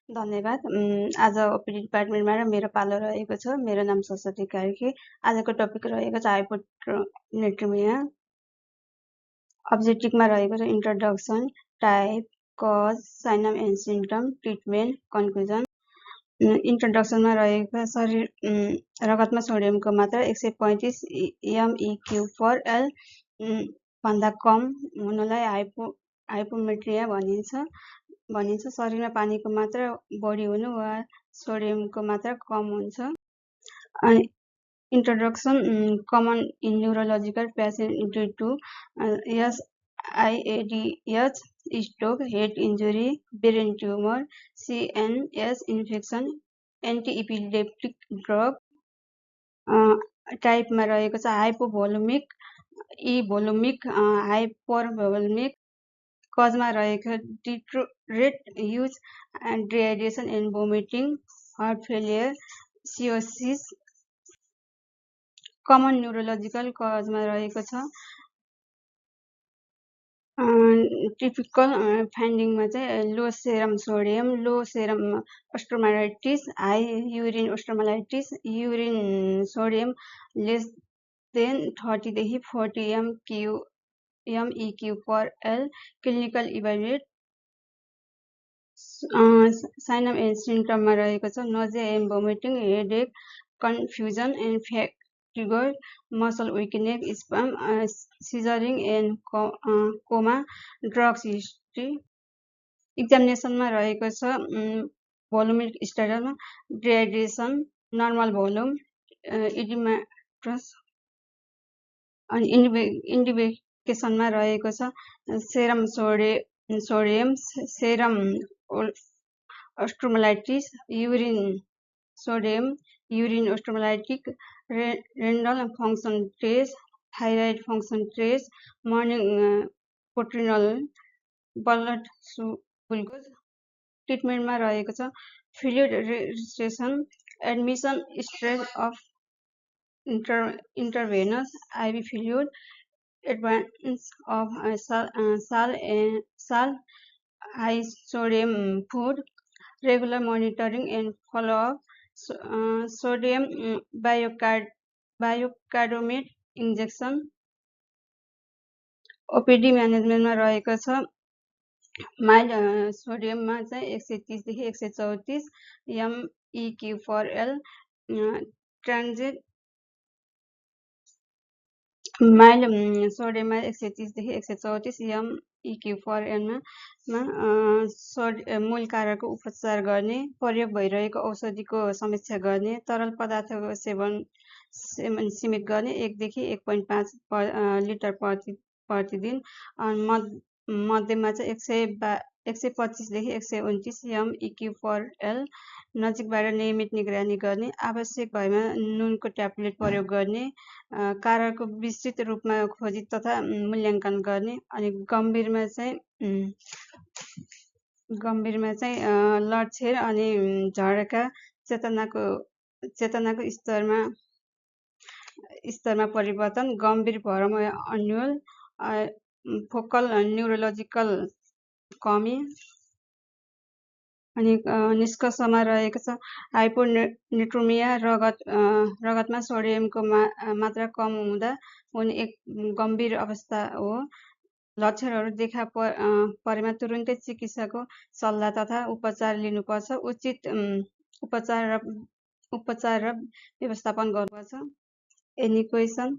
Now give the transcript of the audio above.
धन्यवाद। आज ओपिडी डिपार्टमेन्टमा मेरो पालो रहेको छ। मेरो नाम सरस्वती कार्की। आजको टपिक रहेको छ हाइपोनेट्रिमिया। अब्जेक्टिभमा रहेको छ introduction, type, cause, sign and symptom, treatment, conclusion. इन्ट्रोडक्सनमा रहेको शरीर रगतमा सोडियमको मात्रा 135 mEq/L भन्दा कम हुनलाई हाइपोमेट्रिया भनिन्छ। शरीरमा पानीको मात्रा बढी हुनु वा सोडियमको मात्रा कम हुन्छ। Introduction common in neurological patient due to SIADH, stroke, head injury, brain tumor, CNS infection, anti-epileptic drug. टाइपमा रहेको छ हाइपोभोलुमिक, इभोलुमिक, हाइपरभोलुमिक। कजमा रहेको diuretic, huge dehydration and vomiting, heart failure, cirrhosis. Common neurological कजमा रहेको छ टिपिकल फाइन्डिङमा चाहिँ low serum sodium, low serum osmolality, high urine osmolality, urine sodium less than 30 देखि 40 mEq/L, clinical evaluate. Sign and सिम्पटममा रहेको छ nausea and vomiting, headache, confusion and fatigue, muscle weakness, spasm, seizure and coma, drugs history. एक्जामिनेसनमा रहेको छ volemic स्टेटसमा dehydration, normal volume, edematous. अनि इन्डिकेसनमा रहेको छ serum sodium, serum osmolality, urine sodium, urine osmolality, renal function test, thyroid function test, morning cortisol, blood glucose. ट्रिटमेन्टमा रहेको छ fluid restriction, admission, stress of intravenous IV fluid, advance of sal, high sodium food, regular monitoring and follow-up, sodium bicarbonate injection। OPD म्यानेजमेन्टमा रहेको छ mild सोडियममा चाहिँ 130 देखि 134 mEq/L, transit mild सोडियममा 130 देखि 134 mEq/L मूल कारकको उपचार गर्ने, प्रयोग भइरहेको औषधिको समीक्षा गर्ने, तरल पदार्थको सेवन सीमित गर्ने, 1 देखि 1.5 लिटर प्रतिदिन। मध्यमा चाहिँ 125 देखि 129 mEq/L, नजिकबाट नियमित निगरानी गर्ने, आवश्यक भएमा नुनको ट्याब्लेट प्रयोग गर्ने, कारकको विस्तृत रूपमा खोजी तथा मूल्याङ्कन गर्ने। अनि गम्भीरमा चाहिँ लडछेड अनि झड्का, चेतनाको स्तरमा परिवर्तन, गम्भीर भ्रम अन्यल, फोकल न्युरोलोजिकल कमी। अनि निष्कर्षमा रहेको छ हाइपोनेट्रिमिया रगतमा सोडियमको मात्रा कम हुँदा हुने एक गम्भीर अवस्था हो। लक्षणहरू देखा परेमा तुरुन्तै चिकित्सकको सल्लाह तथा उपचार लिनुपर्छ। उचित उपचार र व्यवस्थापन गर्नुपर्छ। Any question?